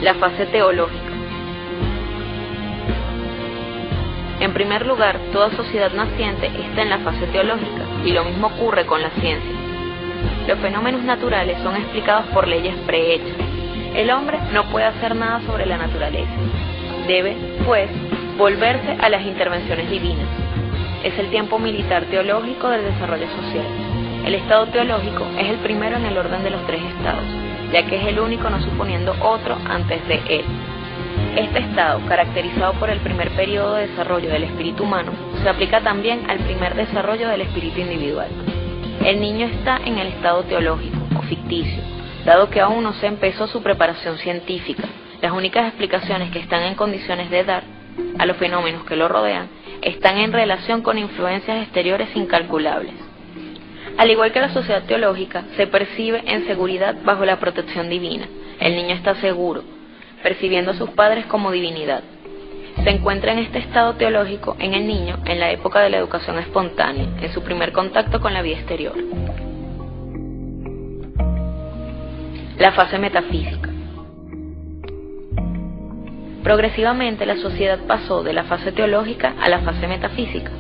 La fase teológica. En primer lugar, toda sociedad naciente está en la fase teológica, y lo mismo ocurre con la ciencia. Los fenómenos naturales son explicados por leyes prehechas. El hombre no puede hacer nada sobre la naturaleza. Debe, pues, volverse a las intervenciones divinas. Es el tiempo militar teológico del desarrollo social. El estado teológico es el primero en el orden de los tres estados, ya que es el único no suponiendo otro antes de él. Este estado, caracterizado por el primer periodo de desarrollo del espíritu humano, se aplica también al primer desarrollo del espíritu individual. El niño está en el estado teológico, o ficticio, dado que aún no se empezó su preparación científica. Las únicas explicaciones que están en condiciones de dar a los fenómenos que lo rodean están en relación con influencias exteriores incalculables. Al igual que la sociedad teológica, se percibe en seguridad bajo la protección divina. El niño está seguro, percibiendo a sus padres como divinidad. Se encuentra en este estado teológico en el niño en la época de la educación espontánea, en su primer contacto con la vida exterior. La fase metafísica. Progresivamente la sociedad pasó de la fase teológica a la fase metafísica.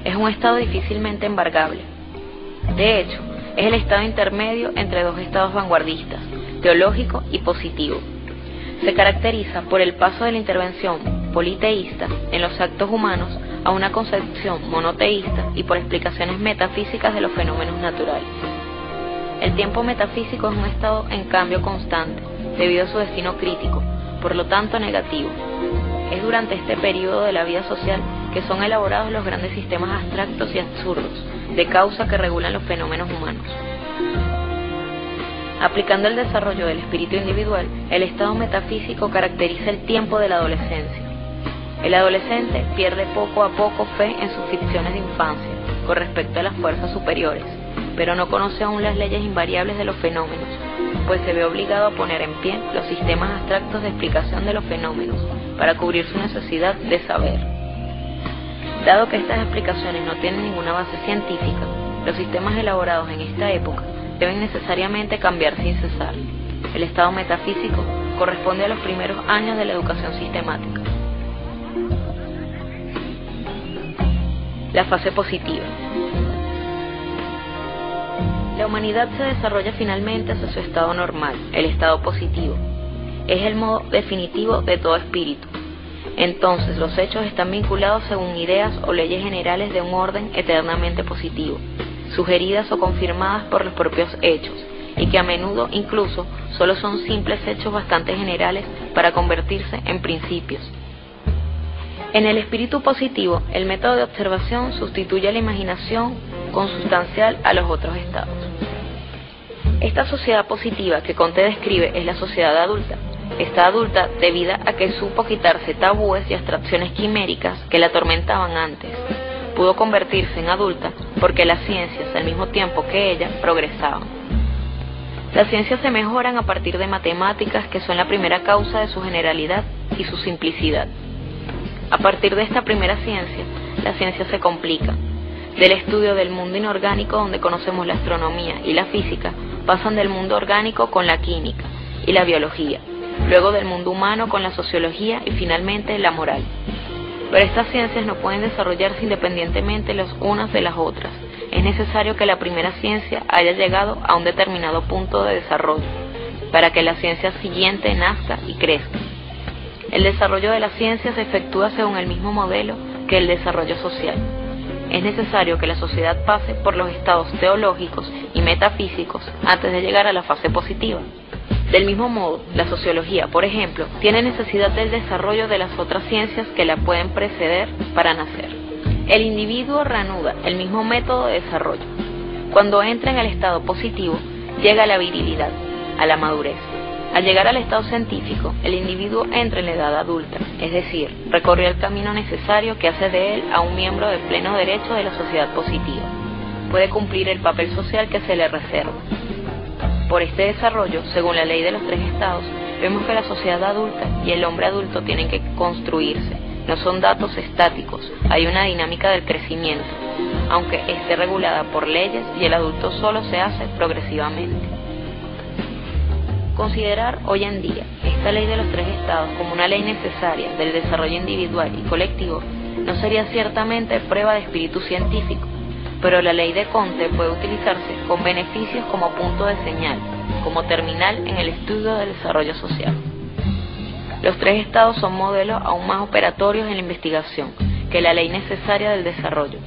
Es un estado difícilmente embargable. De hecho, es el estado intermedio entre dos estados vanguardistas, teológico y positivo. Se caracteriza por el paso de la intervención politeísta en los actos humanos a una concepción monoteísta y por explicaciones metafísicas de los fenómenos naturales. El tiempo metafísico es un estado en cambio constante, debido a su destino crítico, por lo tanto negativo. Es durante este periodo de la vida social que son elaborados los grandes sistemas abstractos y absurdos de causa que regulan los fenómenos humanos. Aplicando el desarrollo del espíritu individual, el estado metafísico caracteriza el tiempo de la adolescencia. El adolescente pierde poco a poco fe en sus ficciones de infancia con respecto a las fuerzas superiores, pero no conoce aún las leyes invariables de los fenómenos, pues se ve obligado a poner en pie los sistemas abstractos de explicación de los fenómenos para cubrir su necesidad de saber. Dado que estas explicaciones no tienen ninguna base científica, los sistemas elaborados en esta época deben necesariamente cambiar sin cesar. El estado metafísico corresponde a los primeros años de la educación sistemática. La fase positiva. La humanidad se desarrolla finalmente hacia su estado normal, el estado positivo. Es el modo definitivo de todo espíritu. Entonces los hechos están vinculados según ideas o leyes generales de un orden eternamente positivo, sugeridas o confirmadas por los propios hechos, y que a menudo incluso solo son simples hechos bastante generales para convertirse en principios. En el espíritu positivo, el método de observación sustituye a la imaginación consustancial a los otros estados. Esta sociedad positiva que Comte describe es la sociedad adulta. Está adulta debido a que supo quitarse tabúes y abstracciones quiméricas que la atormentaban antes. Pudo convertirse en adulta porque las ciencias, al mismo tiempo que ella, progresaban. Las ciencias se mejoran a partir de matemáticas que son la primera causa de su generalidad y su simplicidad. A partir de esta primera ciencia, la ciencia se complica. Del estudio del mundo inorgánico, donde conocemos la astronomía y la física, pasan del mundo orgánico con la química y la biología, luego del mundo humano con la sociología y finalmente la moral. Pero estas ciencias no pueden desarrollarse independientemente las unas de las otras. Es necesario que la primera ciencia haya llegado a un determinado punto de desarrollo, para que la ciencia siguiente nazca y crezca. El desarrollo de la ciencia se efectúa según el mismo modelo que el desarrollo social. Es necesario que la sociedad pase por los estados teológicos y metafísicos antes de llegar a la fase positiva. Del mismo modo, la sociología, por ejemplo, tiene necesidad del desarrollo de las otras ciencias que la pueden preceder para nacer. El individuo reanuda el mismo método de desarrollo. Cuando entra en el estado positivo, llega a la virilidad, a la madurez. Al llegar al estado científico, el individuo entra en la edad adulta, es decir, recorrió el camino necesario que hace de él a un miembro de pleno derecho de la sociedad positiva. Puede cumplir el papel social que se le reserva. Por este desarrollo, según la ley de los tres estados, vemos que la sociedad adulta y el hombre adulto tienen que construirse. No son datos estáticos, hay una dinámica del crecimiento, aunque esté regulada por leyes y el adulto solo se hace progresivamente. Considerar hoy en día esta ley de los tres estados como una ley necesaria del desarrollo individual y colectivo no sería ciertamente prueba de espíritu científico, pero la ley de Comte puede utilizarse con beneficios como punto de señal, como terminal en el estudio del desarrollo social. Los tres estados son modelos aún más operatorios en la investigación que la ley necesaria del desarrollo.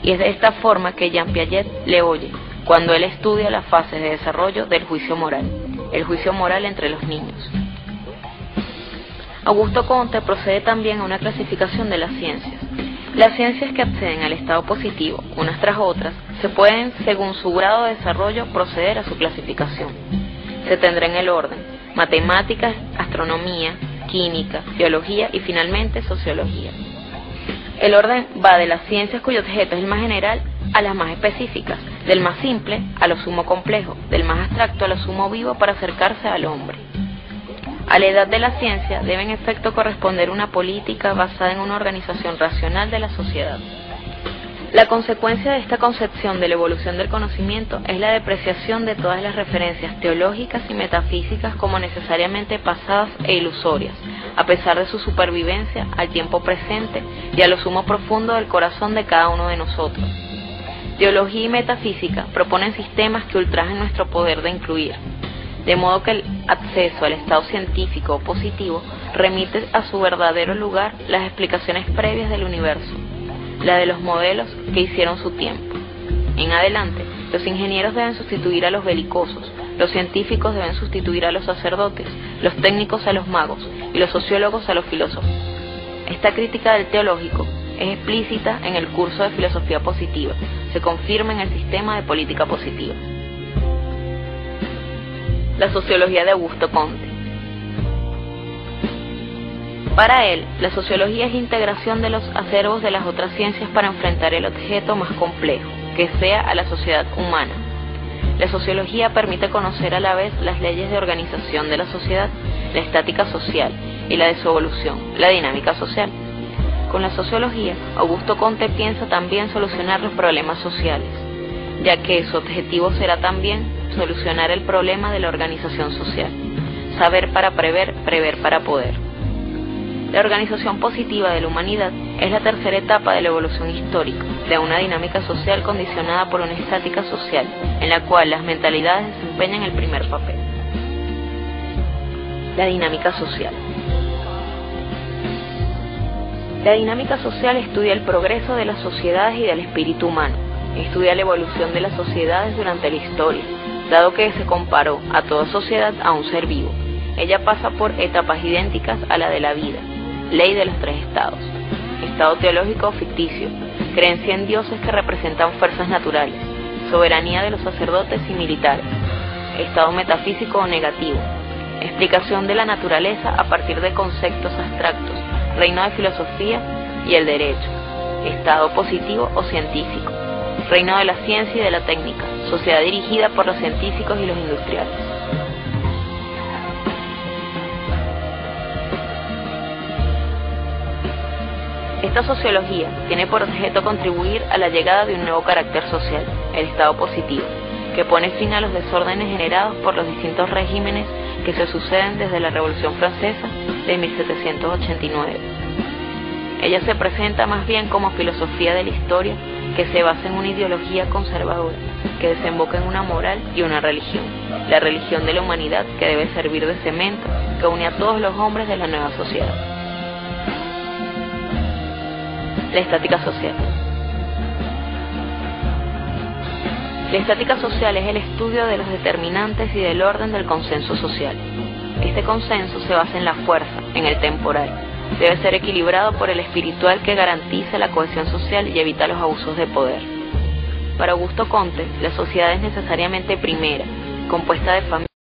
Y es de esta forma que Jean Piaget le oye cuando él estudia las fases de desarrollo del juicio moral, el juicio moral entre los niños. Augusto Comte procede también a una clasificación de las ciencias. Las ciencias que acceden al estado positivo, unas tras otras, se pueden, según su grado de desarrollo, proceder a su clasificación. Se tendrá en el orden: matemáticas, astronomía, química, biología y finalmente sociología. El orden va de las ciencias cuyo objeto es el más general a las más específicas, del más simple a lo sumo complejo, del más abstracto a lo sumo vivo para acercarse al hombre. A la edad de la ciencia debe en efecto corresponder una política basada en una organización racional de la sociedad. La consecuencia de esta concepción de la evolución del conocimiento es la depreciación de todas las referencias teológicas y metafísicas como necesariamente pasadas e ilusorias, a pesar de su supervivencia al tiempo presente y a lo sumo profundo del corazón de cada uno de nosotros. Teología y metafísica proponen sistemas que ultrajan nuestro poder de incluir, de modo que el acceso al estado científico o positivo remite a su verdadero lugar las explicaciones previas del universo, la de los modelos que hicieron su tiempo. En adelante, los ingenieros deben sustituir a los belicosos, los científicos deben sustituir a los sacerdotes, los técnicos a los magos y los sociólogos a los filósofos. Esta crítica del teológico es explícita en el curso de filosofía positiva, se confirma en el sistema de política positiva. La sociología de Augusto Comte. Para él, la sociología es la integración de los acervos de las otras ciencias para enfrentar el objeto más complejo, que sea a la sociedad humana. La sociología permite conocer a la vez las leyes de organización de la sociedad, la estática social y la de su evolución, la dinámica social. Con la sociología, Augusto Comte piensa también solucionar los problemas sociales, ya que su objetivo será también solucionar el problema de la organización social, saber para prever, prever para poder. La organización positiva de la humanidad es la tercera etapa de la evolución histórica, de una dinámica social condicionada por una estática social, en la cual las mentalidades desempeñan el primer papel. La dinámica social. La dinámica social estudia el progreso de las sociedades y del espíritu humano, estudia la evolución de las sociedades durante la historia, dado que se comparó a toda sociedad a un ser vivo. Ella pasa por etapas idénticas a la de la vida. Ley de los tres estados: estado teológico o ficticio, creencia en dioses que representan fuerzas naturales, soberanía de los sacerdotes y militares, estado metafísico o negativo, explicación de la naturaleza a partir de conceptos abstractos, reino de filosofía y el derecho, estado positivo o científico, reino de la ciencia y de la técnica, sociedad dirigida por los científicos y los industriales. Esta sociología tiene por objeto contribuir a la llegada de un nuevo carácter social, el estado positivo, que pone fin a los desórdenes generados por los distintos regímenes que se suceden desde la Revolución Francesa de 1789. Ella se presenta más bien como filosofía de la historia que se basa en una ideología conservadora, que desemboca en una moral y una religión, la religión de la humanidad que debe servir de cemento que une a todos los hombres de la nueva sociedad. La estática social. La estática social es el estudio de los determinantes y del orden del consenso social. Este consenso se basa en la fuerza, en el temporal. Debe ser equilibrado por el espiritual que garantice la cohesión social y evita los abusos de poder. Para Augusto Comte, la sociedad es necesariamente primera, compuesta de familias.